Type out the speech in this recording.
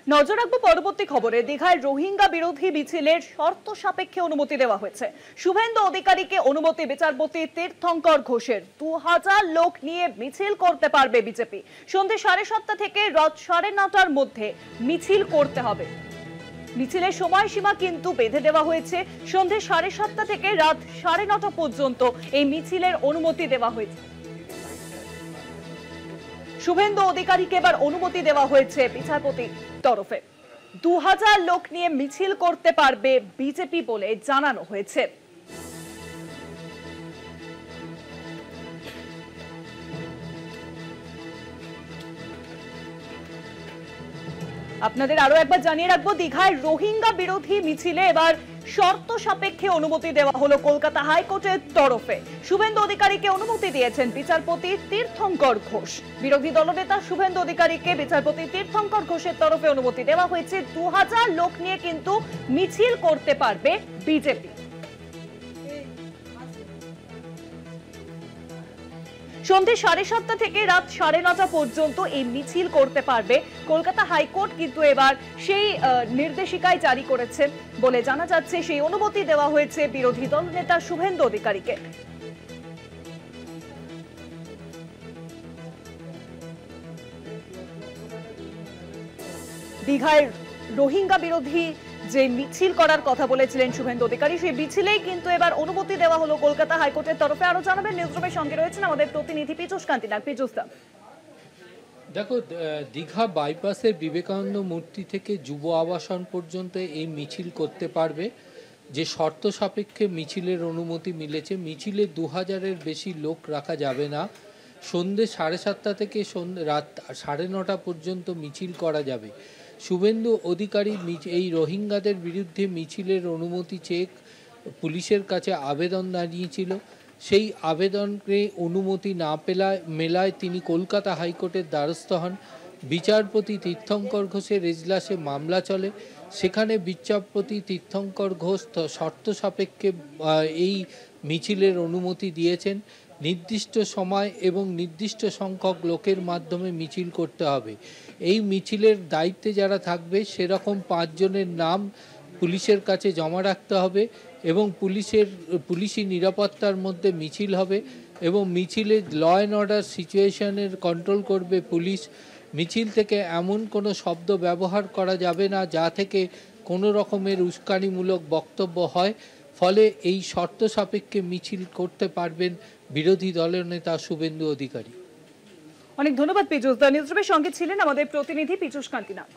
নজর রাখবো পরবর্তী খবরে। দীঘায় রোহিঙ্গা বিরোধী মিছিলের শর্ত সাপেক্ষে অনুমতি দেওয়া হয়েছে। শুভেন্দু অধিকারীকে অনুমতি বিচারপতি তীর্থঙ্কর ঘোষের। 2000 লোক নিয়ে মিছিল করতে পারবে বিজেপি। সন্ধ্যে 7:30 থেকে রাত 9:30টার মধ্যে মিছিল করতে হবে। মিছিলের সময়সীমা কিন্তু বেঁধে দেওয়া হয়েছে। সন্ধ্যে 7:30 থেকে রাত 9:30 পর্যন্ত এই মিছিলের অনুমতি দেওয়া হয়েছে। শুভেন্দু অধিকারীকে এবার অনুমতি দেওয়া হয়েছে বিচারপতির তরফে। 2000 লোক নিয়ে মিছিল করতে পারবে বিজেপি বলে জানানো হয়েছে। আপনাদের আরো একবার জানিয়ে রাখবো, দীঘায় রোহিঙ্গা বিরোধী মিছিলে এবার শর্ত সাপেক্ষে অনুমতি দেওয়া হলো কলকাতা হাইকোর্টের তরফে। শুভেন্দু অধিকারীকে অনুমতি দিয়েছেন বিচারপতি তীর্থঙ্কর ঘোষ। বিরোধী দলনেতা শুভেন্দু অধিকারীকে বিচারপতি তীর্থঙ্কর ঘোষের তরফে অনুমতি দেওয়া হয়েছে। 2000 লোক নিয়ে কিন্তু মিছিল করতে পারবে বিজেপি। সন্ধ্যে 7:30 থেকে রাত 9:30 পর্যন্ত এই মিছিল করতে পারবে। কলকাতা হাইকোর্ট কিন্তু এবার সেই নির্দেশিকায় জারি করেছে বলে জানা যাচ্ছে। সেই অনুমতি দেওয়া হয়েছে বিরোধী দল নেতা শুভেন্দু অধিকারীকে। দীঘায় রোহিঙ্গা বিরোধী যে মিছিল করার কথা বলেছিলেন শুভেন্দু অধিকারী, সেই মিছিলেই কিন্তু এবার অনুমতি দেওয়া হলো কলকাতা হাইকোর্টের তরফে। আরো জানাবেন নিউজরুমের সঙ্গে রয়েছেন আমাদের প্রতিনিধি পীযূষ কান্তি নাগ। পীযূষ দা, দেখো, দীঘা বাইপাসের বিবেকানন্দ মূর্তি থেকে যুব আবাসন পর্যন্ত এই মিছিল করতে পারবে। যে শর্ত সাপেক্ষে মিছিলের অনুমতি মিলেছে, মিছিলে 2000-এর বেশি লোক রাখা যাবে না। সন্ধ্যে 7:30 থেকে রাত 9:30 পর্যন্ত মিছিল করা যাবে। শুভেন্দু অধিকারী এই রোহিঙ্গাদের বিরুদ্ধে মিছিলের অনুমতি চেয়ে পুলিশের কাছে আবেদন জানিয়েছিল। সেই আবেদনকে অনুমতি না মেলায় তিনি কলকাতা হাইকোর্টের দ্বারস্থ হন। বিচারপতি তীর্থঙ্কর ঘোষের এজলাসে মামলা চলে। সেখানে বিচারপতি তীর্থঙ্কর ঘোষ শর্ত সাপেক্ষে এই মিছিলের অনুমতি দিয়েছেন। নির্দিষ্ট সময় এবং নির্দিষ্ট সংখ্যক লোকের মাধ্যমে মিছিল করতে হবে। এই মিছিলের দায়িত্বে যারা থাকবে সেরকম 5 জনের নাম পুলিশের কাছে জমা রাখতে হবে এবং পুলিশি নিরাপত্তার মধ্যে মিছিল হবে এবং মিছিলে ল অ্যান্ড অর্ডার সিচুয়েশনের কন্ট্রোল করবে পুলিশ। মিছিল থেকে এমন কোনো শব্দ ব্যবহার করা যাবে না যা থেকে কোনো রকমের উস্কানিমূলক বক্তব্য হয়। ফলে এই শর্ত সাপেক্ষে মিছিল করতে পারবেন বিরোধী দলের নেতা শুভেন্দু অধিকারী। অনেক ধন্যবাদ পীযূষ দা। নিউজরুমের সঙ্গে ছিলেন আমাদের প্রতিনিধি পীযূষ কান্তি নাগ।